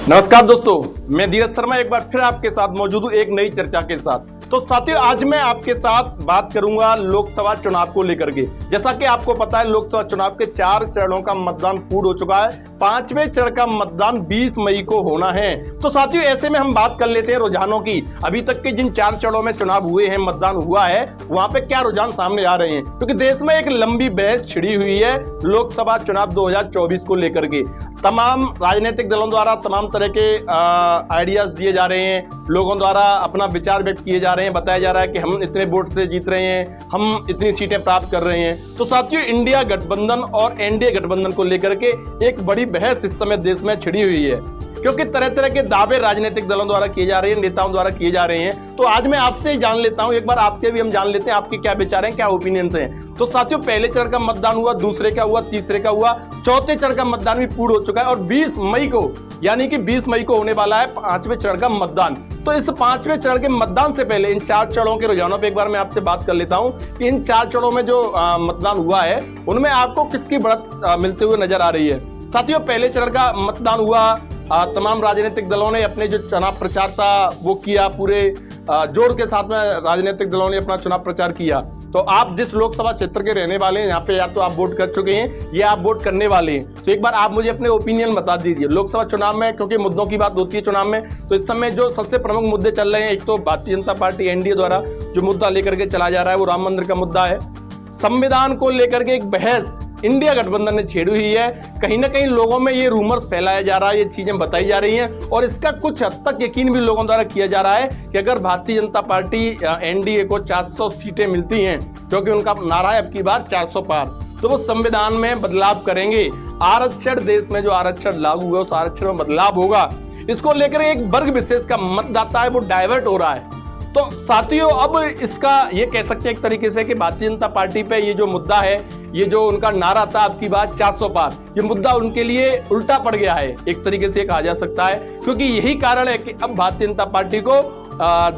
नमस्कार दोस्तों, मैं धीरज शर्मा एक बार फिर आपके साथ मौजूद हूँ एक नई चर्चा के साथ। तो साथियों, आज मैं आपके साथ बात करूंगा लोकसभा चुनाव को लेकर के। जैसा कि आपको पता है, लोकसभा चुनाव के 4 चरणों का मतदान पूर्ण हो चुका है। 5वें चरण का मतदान 20 मई को होना है। तो साथियों, ऐसे में हम बात कर लेते हैं रुझानों की। अभी तक के जिन 4 चरणों में चुनाव हुए हैं, मतदान हुआ है, वहां पे क्या रुझान सामने आ रहे हैं, क्योंकि देश में एक लंबी बहस छिड़ी हुई है लोकसभा चुनाव 2024 को लेकर के। तमाम राजनीतिक दलों द्वारा तमाम तरह के आइडियाज दिए जा रहे हैं, लोगों द्वारा अपना विचार व्यक्त किए जा रहे हैं, बताया जा रहा है कि हम इतने वोट से जीत रहे हैं, हम इतनी सीटें प्राप्त कर रहे हैं। तो साथियों, इंडिया गठबंधन और एनडीए गठबंधन को लेकर के एक बड़ी बहस इस समय देश में छिड़ी हुई है, क्योंकि तरह तरह के दावे राजनीतिक दलों द्वारा किए जा रहे हैं, नेताओं द्वारा किए जा रहे हैं। तो आज मैं आपसे जान लेता हूं, एक बार आपके भी हम जान लेते हैं आपके क्या विचार हैं, क्या ओपिनियंस हैं। तो साथियों, पहले चरण का मतदान हुआ, दूसरे का हुआ, तीसरे का हुआ, चौथे चरण का मतदान भी पूर्ण हो चुका है और 20 मई को, यानी कि 20 मई को होने वाला है 5वें चरण का मतदान। तो इस 5वें चरण के मतदान से पहले इन 4 चरणों के रुझानों पे एक बार मैं आपसे बात कर लेता हूं कि इन 4 चरणों में जो मतदान हुआ है, उनमें आपको किसकी बढ़त मिलते हुए नजर आ रही है। साथियों, पहले चरण का मतदान हुआ, तमाम राजनीतिक दलों ने अपने जो चुनाव प्रचार था वो किया, पूरे जोर के साथ में राजनीतिक दलों ने अपना चुनाव प्रचार किया। तो आप जिस लोकसभा क्षेत्र के रहने वाले हैं, यहाँ पे या तो आप वोट कर चुके हैं या आप वोट करने वाले हैं, तो एक बार आप मुझे अपने ओपिनियन बता दीजिए। लोकसभा चुनाव में क्योंकि मुद्दों की बात होती है चुनाव में, तो इस समय जो सबसे प्रमुख मुद्दे चल रहे हैं, एक तो भारतीय जनता पार्टी एनडीए द्वारा जो मुद्दा लेकर के चला जा रहा है वो राम मंदिर का मुद्दा है। संविधान को लेकर के एक बहस इंडिया गठबंधन ने छेड़ी हुई है। कहीं ना कहीं लोगों में ये रूमर्स फैलाया जा रहा है, ये चीजें बताई जा रही हैं और इसका कुछ हद तक यकीन भी लोगों द्वारा किया जा रहा है कि अगर भारतीय जनता पार्टी एनडीए को 400 सीटें मिलती हैं, क्योंकि उनका नारा है अब की बार 400 पार, तो वो संविधान में बदलाव करेंगे। आरक्षण, देश में जो आरक्षण लागू हुआ उस आरक्षण में बदलाव होगा। इसको लेकर एक वर्ग विशेष का मतदाता है वो डाइवर्ट हो रहा है। तो साथियों, अब इसका ये कह सकते हैं एक तरीके से कि भारतीय जनता पार्टी पे ये जो मुद्दा है, ये जो उनका नारा था अब की बात 400 पार, ये मुद्दा उनके लिए उल्टा पड़ गया है, एक तरीके से कहा जा सकता है। क्योंकि यही कारण है कि अब भारतीय जनता पार्टी को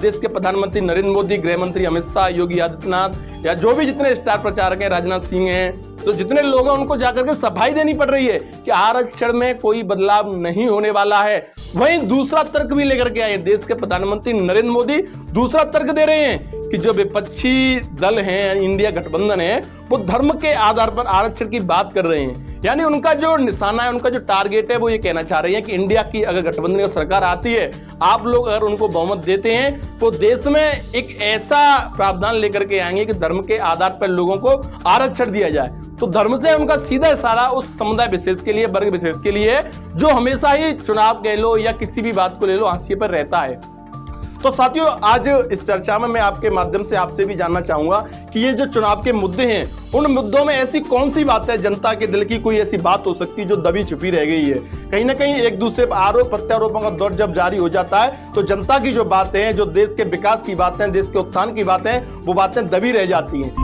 देश के प्रधानमंत्री नरेंद्र मोदी, गृह मंत्री अमित शाह, योगी आदित्यनाथ या जो भी जितने स्टार प्रचारक हैं, राजनाथ सिंह हैं, तो जितने लोग हैं उनको जाकर के सफाई देनी पड़ रही है कि आरक्षण में कोई बदलाव नहीं होने वाला है। वहीं दूसरा तर्क भी लेकर के आए देश के प्रधानमंत्री नरेंद्र मोदी, दूसरा तर्क दे रहे हैं कि जो विपक्षी दल हैं, इंडिया गठबंधन है, वो धर्म के आधार पर आरक्षण की बात कर रहे हैं। यानी उनका जो निशाना है, उनका जो टारगेट है, वो ये कहना चाह रहे हैं कि इंडिया की अगर गठबंधन की सरकार आती है, आप लोग अगर उनको बहुमत देते हैं, तो देश में एक ऐसा प्रावधान लेकर के आएंगे कि धर्म के आधार पर लोगों को आरक्षण दिया जाए। तो धर्म से उनका सीधा इशारा उस समुदाय विशेष के लिए, वर्ग विशेष के लिए, जो हमेशा ही चुनाव कह लो या किसी भी बात को ले लो हाशिए पर रहता है। तो साथियों, आज इस चर्चा में मैं आपके माध्यम से आपसे भी जानना चाहूंगा कि ये जो चुनाव के मुद्दे हैं, उन मुद्दों में ऐसी कौन सी बात है, जनता के दिल की कोई ऐसी बात हो सकती है जो दबी छुपी रह गई है। कहीं ना कहीं एक दूसरे पर आरोप प्रत्यारोपों का दौर जब जारी हो जाता है, तो जनता की जो बातें हैं, जो देश के विकास की बातें, देश के उत्थान की बातें, वो बातें दबी रह जाती हैं।